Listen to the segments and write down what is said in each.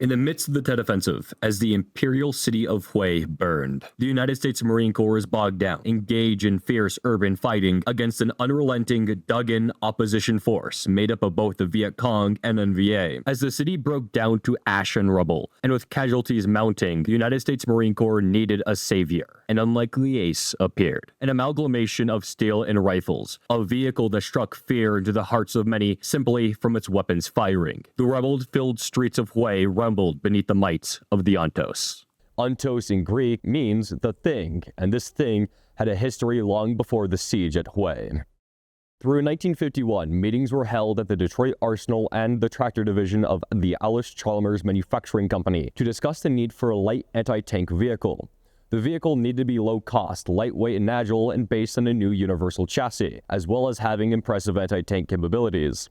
In the midst of the Tet Offensive, as the imperial city of Hue burned, the United States Marine Corps is bogged down, engaged in fierce urban fighting against an unrelenting, dug-in opposition force made up of both the Viet Cong and NVA. As the city broke down to ash and rubble, and with casualties mounting, the United States Marine Corps needed a savior. An unlikely ace appeared, an amalgamation of steel and rifles, a vehicle that struck fear into the hearts of many simply from its weapons firing. The rebel-filled streets of Hue rumbled beneath the might of the Ontos. Ontos in Greek means the thing, and this thing had a history long before the siege at Hue. Through 1951, meetings were held at the Detroit Arsenal and the tractor division of the Allis-Chalmers Manufacturing Company to discuss the need for a light anti-tank vehicle. The vehicle needed to be low-cost, lightweight, and agile, and based on a new universal chassis, as well as having impressive anti-tank capabilities.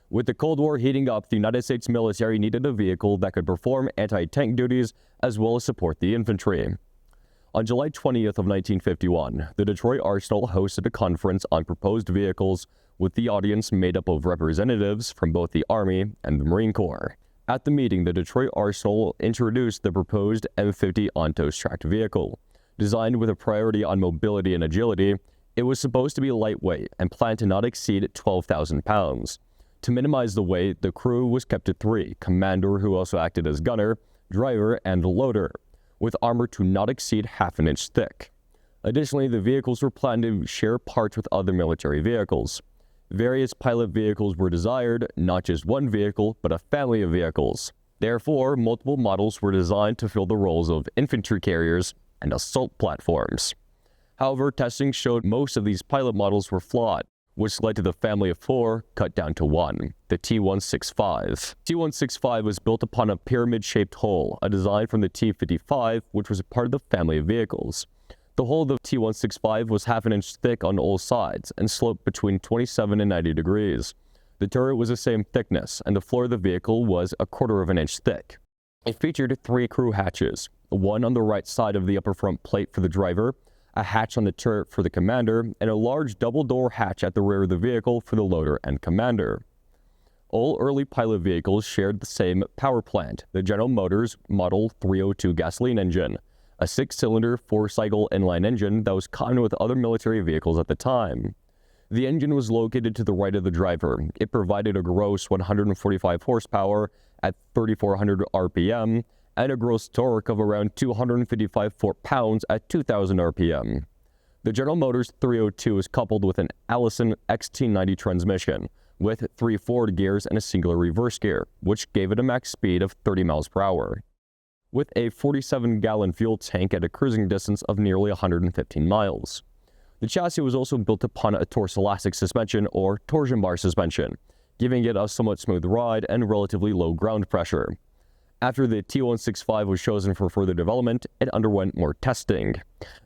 With the Cold War heating up, the United States military needed a vehicle that could perform anti-tank duties as well as support the infantry. On July 20th of 1951, the Detroit Arsenal hosted a conference on proposed vehicles with the audience made up of representatives from both the Army and the Marine Corps. At the meeting, the Detroit Arsenal introduced the proposed M50 Ontos tracked vehicle. Designed with a priority on mobility and agility, it was supposed to be lightweight and planned to not exceed 12,000 pounds. To minimize the weight, the crew was kept to 3, commander who also acted as gunner, driver, and loader, with armor to not exceed half an inch thick. Additionally, the vehicles were planned to share parts with other military vehicles. Various pilot vehicles were desired, not just one vehicle, but a family of vehicles. Therefore, multiple models were designed to fill the roles of infantry carriers and assault platforms. However, testing showed most of these pilot models were flawed, which led to the family of 4 cut down to 1, the T-165. T-165 was built upon a pyramid-shaped hull, a design from the T-55, which was a part of the family of vehicles. The hull of the T-165 was half an inch thick on all sides and sloped between 27 and 90 degrees. The turret was the same thickness, and the floor of the vehicle was a quarter of an inch thick. It featured 3 crew hatches, one on the right side of the upper front plate for the driver, a hatch on the turret for the commander, and a large double-door hatch at the rear of the vehicle for the loader and commander. All early pilot vehicles shared the same power plant, the General Motors Model 302 gasoline engine, a 6-cylinder, 4-cycle inline engine that was common with other military vehicles at the time. The engine was located to the right of the driver. It provided a gross 145 horsepower at 3,400 RPM, and a gross torque of around 255 foot-pounds at 2,000 RPM. The General Motors 302 is coupled with an Allison XT90 transmission, with 3 forward gears and a singular reverse gear, which gave it a max speed of 30 miles per hour. With a 47-gallon fuel tank at a cruising distance of nearly 115 miles. The chassis was also built upon a torque elastic suspension or torsion bar suspension, giving it a somewhat smooth ride and relatively low ground pressure. After the T-165 was chosen for further development, it underwent more testing.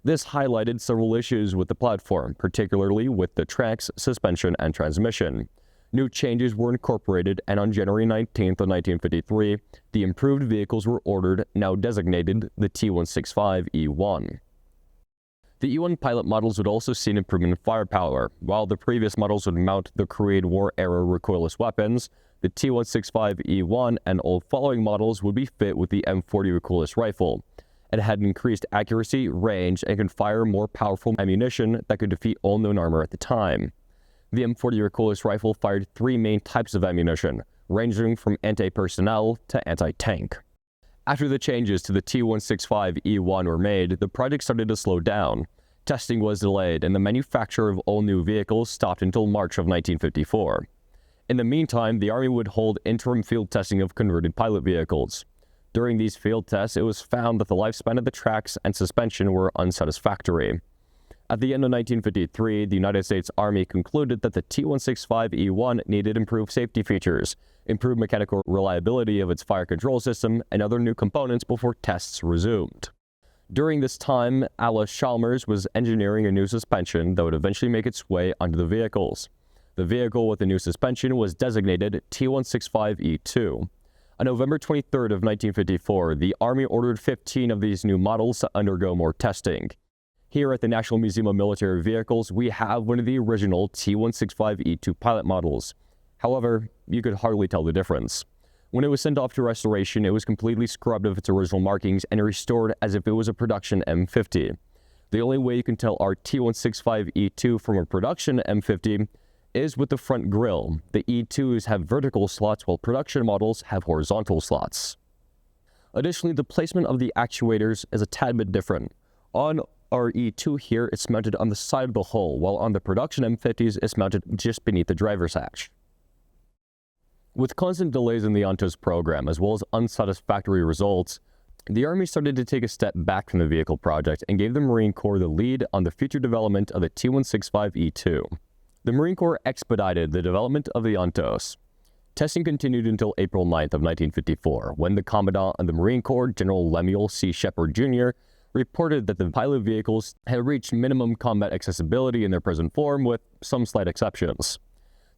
This highlighted several issues with the platform, particularly with the tracks, suspension, and transmission. New changes were incorporated, and on January 19th of 1953, the improved vehicles were ordered, now designated the T-165 E1. The E1 pilot models would also see an improvement in firepower. While the previous models would mount the Korean War-era recoilless weapons, the T-165 E1 and all following models would be fit with the M40 recoilless rifle. It had increased accuracy, range, and could fire more powerful ammunition that could defeat all known armor at the time. The M40 recoilless rifle fired 3 main types of ammunition, ranging from anti-personnel to anti-tank. After the changes to the T-165 E1 were made, the project started to slow down. Testing was delayed, and the manufacture of all new vehicles stopped until March of 1954. In the meantime, the Army would hold interim field testing of converted pilot vehicles. During these field tests, it was found that the lifespan of the tracks and suspension were unsatisfactory. At the end of 1953, the United States Army concluded that the T-165 E1 needed improved safety features, improved mechanical reliability of its fire control system, and other new components before tests resumed. During this time, Allis-Chalmers was engineering a new suspension that would eventually make its way onto the vehicles. The vehicle with the new suspension was designated T-165E2. On November 23rd of 1954, the Army ordered 15 of these new models to undergo more testing. Here at the National Museum of Military Vehicles, we have one of the original T-165E2 pilot models. However, you could hardly tell the difference. When it was sent off to restoration, it was completely scrubbed of its original markings and restored as if it was a production M50. The only way you can tell our T165E2 from a production M50 is with the front grille. The E2s have vertical slots while production models have horizontal slots. Additionally, the placement of the actuators is a tad bit different. On our E2 here, it's mounted on the side of the hull, while on the production M50s, it's mounted just beneath the driver's hatch. With constant delays in the Ontos program, as well as unsatisfactory results, the Army started to take a step back from the vehicle project and gave the Marine Corps the lead on the future development of the T165E2. The Marine Corps expedited the development of the Ontos. Testing continued until April 9th of 1954, when the Commandant of the Marine Corps, General Lemuel C. Shepard Jr., reported that the pilot vehicles had reached minimum combat accessibility in their present form, with some slight exceptions.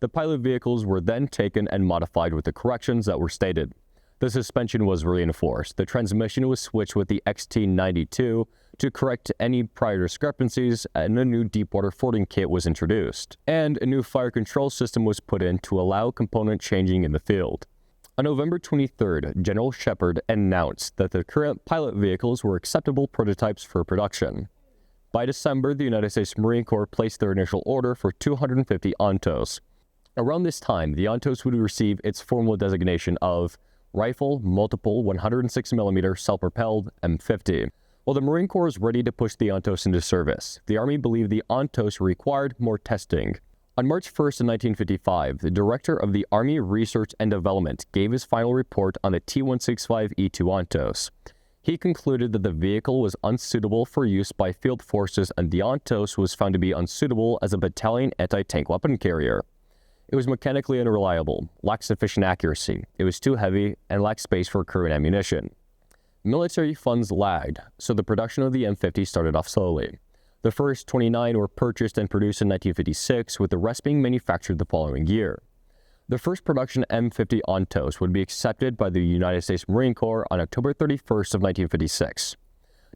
The pilot vehicles were then taken and modified with the corrections that were stated. The suspension was reinforced, the transmission was switched with the XT92 to correct any prior discrepancies, and a new deepwater fording kit was introduced, and a new fire control system was put in to allow component changing in the field. On November 23rd, General Shepard announced that the current pilot vehicles were acceptable prototypes for production. By December, the United States Marine Corps placed their initial order for 250 Ontos. Around this time, the Ontos would receive its formal designation of Rifle Multiple 106mm Self-Propelled M50. While the Marine Corps was ready to push the Ontos into service, the Army believed the Ontos required more testing. On March 1st of 1955, the director of the Army Research and Development gave his final report on the T165E2 Ontos. He concluded that the vehicle was unsuitable for use by field forces, and the Ontos was found to be unsuitable as a battalion anti-tank weapon carrier. It was mechanically unreliable, lacked sufficient accuracy, it was too heavy, and lacked space for crew and ammunition. Military funds lagged, so the production of the M50 started off slowly. The first 29 were purchased and produced in 1956, with the rest being manufactured the following year. The first production M50 Ontos would be accepted by the United States Marine Corps on October 31st of 1956.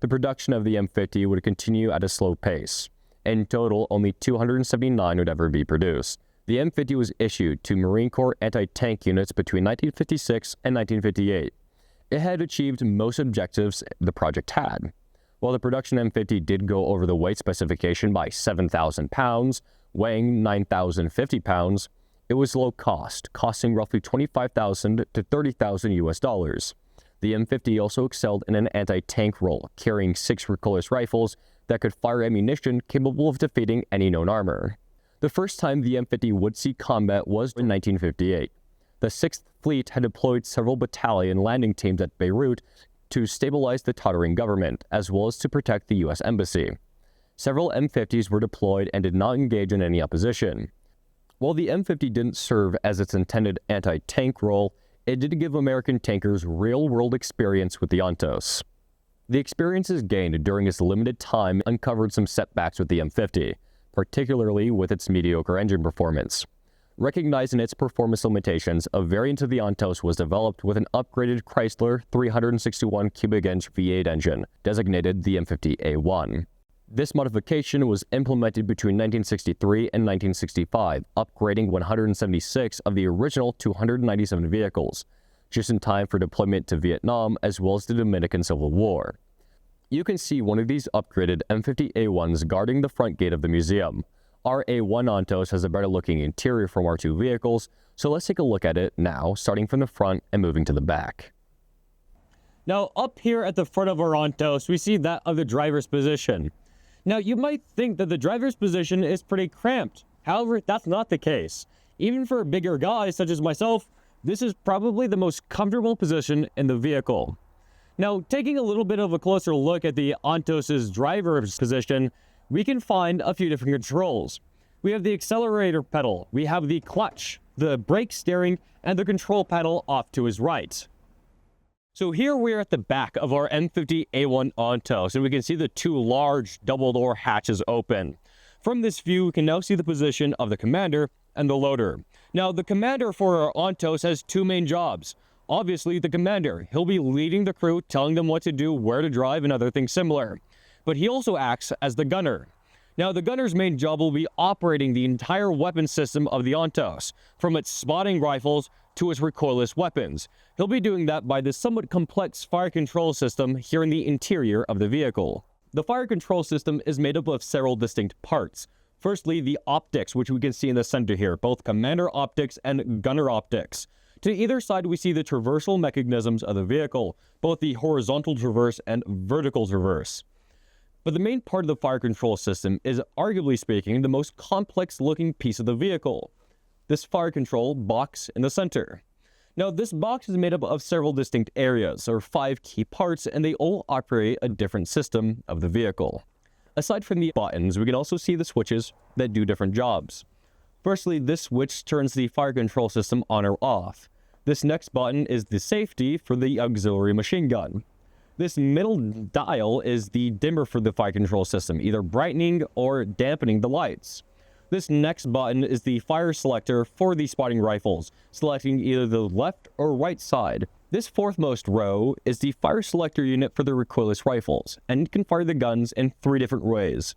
The production of the M50 would continue at a slow pace. In total, only 279 would ever be produced. The M50 was issued to Marine Corps anti-tank units between 1956 and 1958. It had achieved most objectives the project had. While the production M50 did go over the weight specification by 7,000 pounds, weighing 9,050 pounds, it was low cost, costing roughly $25,000 to $30,000 US. The M50 also excelled in an anti-tank role, carrying 6 Recoilless rifles that could fire ammunition capable of defeating any known armor. The first time the M50 would see combat was in 1958. The 6th Fleet had deployed several battalion landing teams at Beirut to stabilize the tottering government, as well as to protect the U.S. Embassy. Several M50s were deployed and did not engage in any opposition. While the M50 didn't serve as its intended anti-tank role, it did give American tankers real-world experience with the Ontos. The experiences gained during its limited time uncovered some setbacks with the M50, particularly with its mediocre engine performance. Recognizing its performance limitations, a variant of the Ontos was developed with an upgraded Chrysler 361 cubic inch V8 engine, designated the M50A1. This modification was implemented between 1963 and 1965, upgrading 176 of the original 297 vehicles, just in time for deployment to Vietnam as well as the Dominican Civil War. You can see one of these upgraded M50A1s guarding the front gate of the museum. Our A1 Ontos has a better looking interior from our two vehicles, so let's take a look at it now, starting from the front and moving to the back. Now, up here at the front of our Ontos, we see that of the driver's position. Now, you might think that the driver's position is pretty cramped. However, that's not the case. Even for bigger guys such as myself, this is probably the most comfortable position in the vehicle. Now, taking a little bit of a closer look at the Ontos' driver's position, we can find a few different controls. We have the accelerator pedal, we have the clutch, the brake steering, and the control panel off to his right. So here we're at the back of our M50A1 Ontos, and we can see the two large double-door hatches open. From this view, we can now see the position of the commander and the loader. Now, the commander for our Ontos has two main jobs. Obviously, the commander, he'll be leading the crew, telling them what to do, where to drive, and other things similar. But he also acts as the gunner. Now, the gunner's main job will be operating the entire weapon system of the Ontos, from its spotting rifles to his recoilless weapons. He'll be doing that by this somewhat complex fire control system here in the interior of the vehicle. The fire control system is made up of several distinct parts. Firstly, the optics, which we can see in the center here, both commander optics and gunner optics. To either side, we see the traversal mechanisms of the vehicle, both the horizontal traverse and vertical traverse. But the main part of the fire control system is, arguably speaking, the most complex looking piece of the vehicle. This fire control box in the center. Now, this box is made up of several distinct areas, or 5 key parts, and they all operate a different system of the vehicle. Aside from the buttons, we can also see the switches that do different jobs. Firstly, this switch turns the fire control system on or off. This next button is the safety for the auxiliary machine gun. This middle dial is the dimmer for the fire control system, either brightening or dampening the lights. This next button is the fire selector for the spotting rifles, selecting either the left or right side. This fourthmost row is the fire selector unit for the recoilless rifles, and you can fire the guns in 3 different ways.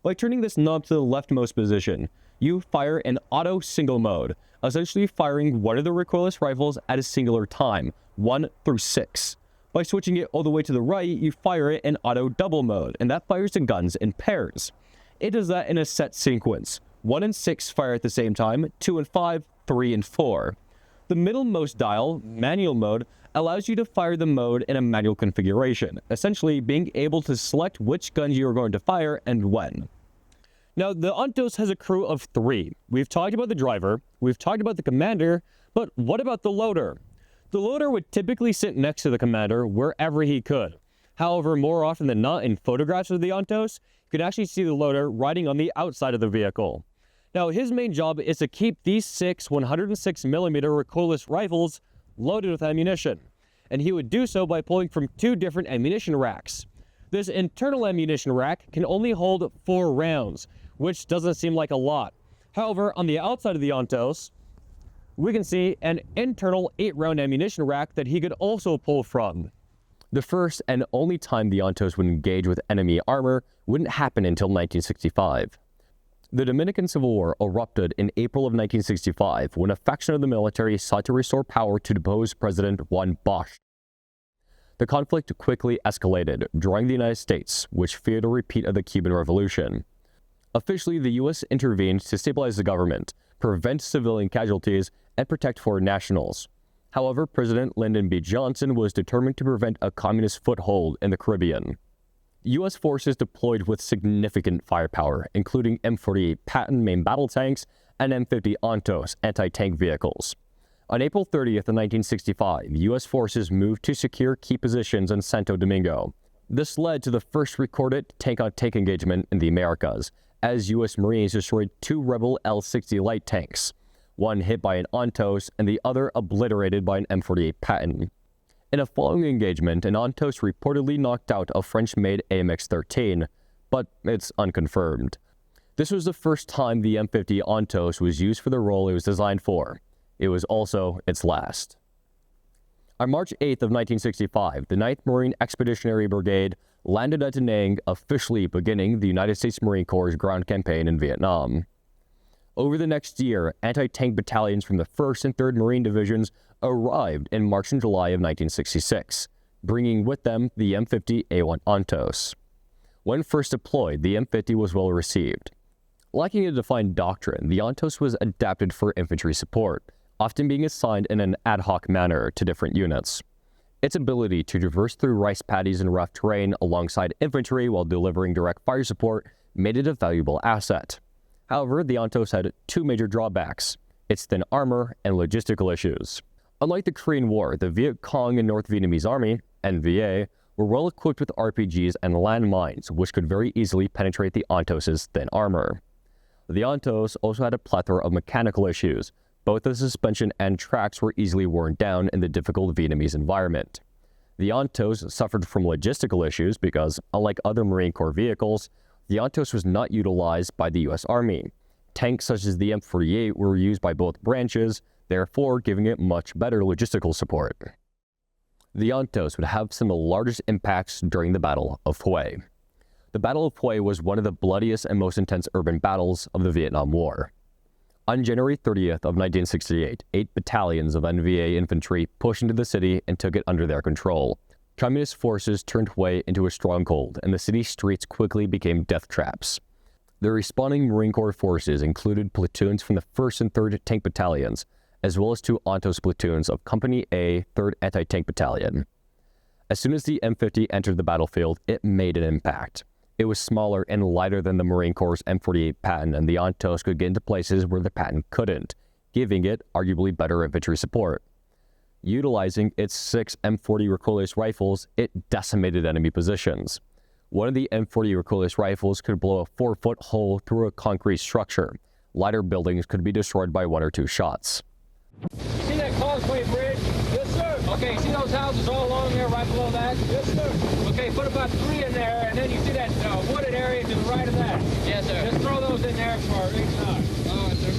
By turning this knob to the leftmost position, you fire in auto single mode, essentially firing one of the recoilless rifles at a singular time, 1 through 6. By switching it all the way to the right, you fire it in auto double mode, and that fires the guns in pairs. It does that in a set sequence. 1 and 6 fire at the same time, 2 and 5, 3 and 4. The middlemost dial, manual mode, allows you to fire the mode in a manual configuration, essentially being able to select which guns you are going to fire and when. Now, the Ontos has a crew of 3. We've talked about the driver, we've talked about the commander, but what about the loader? The loader would typically sit next to the commander wherever he could. However, more often than not in photographs of the Ontos, you can actually see the loader riding on the outside of the vehicle. Now, his main job is to keep these 6 106mm recoilless rifles loaded with ammunition, and he would do so by pulling from 2 different ammunition racks. This internal ammunition rack can only hold 4 rounds, which doesn't seem like a lot. However, on the outside of the Ontos, we can see an internal 8-round ammunition rack that he could also pull from. The first and only time the Ontos would engage with enemy armor wouldn't happen until 1965. The Dominican Civil War erupted in April of 1965 when a faction of the military sought to restore power to depose President Juan Bosch. The conflict quickly escalated, drawing the United States, which feared a repeat of the Cuban Revolution. Officially, the U.S. intervened to stabilize the government, prevent civilian casualties, and protect foreign nationals. However, President Lyndon B. Johnson was determined to prevent a communist foothold in the Caribbean. U.S. forces deployed with significant firepower, including M50 Patton main battle tanks and M50 Ontos anti-tank vehicles. On April 30th of 1965, U.S. forces moved to secure key positions in Santo Domingo. This led to the first recorded tank-on-tank engagement in the Americas, as U.S. Marines destroyed 2 rebel L-60 light tanks, one hit by an Ontos and the other obliterated by an M48 Patton. In a following engagement, an Ontos reportedly knocked out a French-made AMX-13, but it's unconfirmed. This was the first time the M50 Ontos was used for the role it was designed for. It was also its last. On March 8th of 1965, the 9th Marine Expeditionary Brigade landed at Da Nang, officially beginning the United States Marine Corps' ground campaign in Vietnam. Over the next year, anti-tank battalions from the 1st and 3rd Marine Divisions arrived in March and July of 1966, bringing with them the M50 A1 Ontos. When first deployed, the M50 was well received. Lacking a defined doctrine, the Ontos was adapted for infantry support, often being assigned in an ad hoc manner to different units. Its ability to traverse through rice paddies and rough terrain alongside infantry while delivering direct fire support made it a valuable asset. However, the Ontos had 2 major drawbacks: its thin armor and logistical issues. Unlike the Korean War, the Viet Cong and North Vietnamese Army, NVA, were well equipped with RPGs and landmines, which could very easily penetrate the Ontos' thin armor. The Ontos also had a plethora of mechanical issues. Both the suspension and tracks were easily worn down in the difficult Vietnamese environment. The Ontos suffered from logistical issues because, unlike other Marine Corps vehicles, the Ontos was not utilized by the U.S. Army. Tanks such as the M48 were used by both branches, therefore giving it much better logistical support. The Ontos would have some of the largest impacts during the Battle of Hue. The Battle of Hue was one of the bloodiest and most intense urban battles of the Vietnam War. On January 30th of 1968, 8 battalions of NVA infantry pushed into the city and took it under their control. Communist forces turned Hue into a stronghold, and the city streets quickly became death traps. The responding Marine Corps forces included platoons from the 1st and 3rd Tank Battalions, as well as 2 Ontos platoons of Company A, 3rd Anti-Tank Battalion. As soon as the M50 entered the battlefield, it made an impact. It was smaller and lighter than the Marine Corps' M48 Patton, and the Ontos could get into places where the Patton couldn't, giving it arguably better infantry support. Utilizing its 6 M40 Recoilless rifles, it decimated enemy positions. One of the M40 Recoilless rifles could blow a 4-foot hole through a concrete structure. Lighter buildings could be destroyed by 1 or 2 shots. See that causeway bridge? Yes, sir. Okay, see those houses all along there right below that? Yes, sir. Okay, put about 3 in there, and then you see that wooded area to the right of that? Yes, sir. Just throw those in there for each side. All right, sir.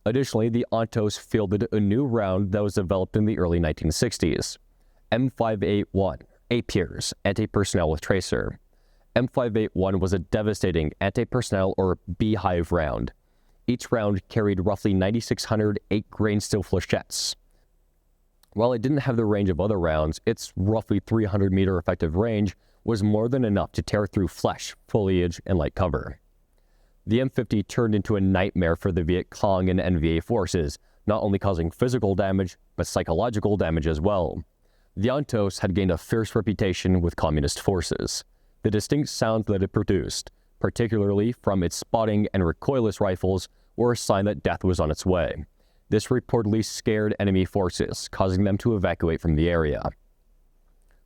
Additionally, the Ontos fielded a new round that was developed in the early 1960s. M581, APIRS, anti-personnel with tracer. M581 was a devastating anti-personnel or beehive round. Each round carried roughly 9,600 8-grain steel flechettes. While it didn't have the range of other rounds, its roughly 300-meter effective range was more than enough to tear through flesh, foliage, and light cover. The M50 turned into a nightmare for the Viet Cong and NVA forces, not only causing physical damage, but psychological damage as well. The Ontos had gained a fierce reputation with communist forces. The distinct sounds that it produced, particularly from its spotting and recoilless rifles, were a sign that death was on its way. This reportedly scared enemy forces, causing them to evacuate from the area.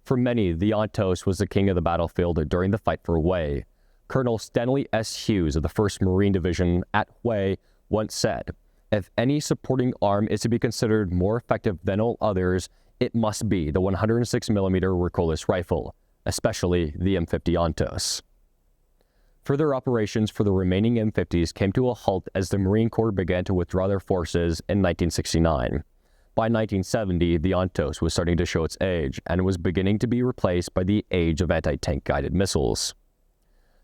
For many, the Ontos was the king of the battlefield during the fight for Hue. Colonel Stanley S. Hughes of the 1st Marine Division at Hue once said, "If any supporting arm is to be considered more effective than all others, it must be the 106mm recoilless rifle, especially the M50 Ontos." Further operations for the remaining M50s came to a halt as the Marine Corps began to withdraw their forces in 1969. By 1970, the Ontos was starting to show its age and was beginning to be replaced by the age of anti-tank guided missiles.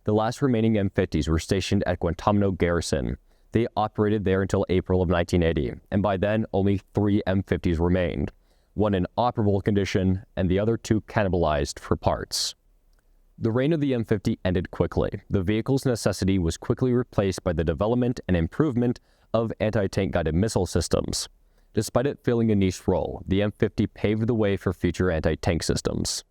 The last remaining M50s were stationed at Guantanamo Garrison. They operated there until April of 1980, and by then only 3 M50s remained, 1 in operable condition and the other 2 cannibalized for parts. The reign of the M50 ended quickly. The vehicle's necessity was quickly replaced by the development and improvement of anti-tank guided missile systems. Despite it filling a niche role, the M50 paved the way for future anti-tank systems.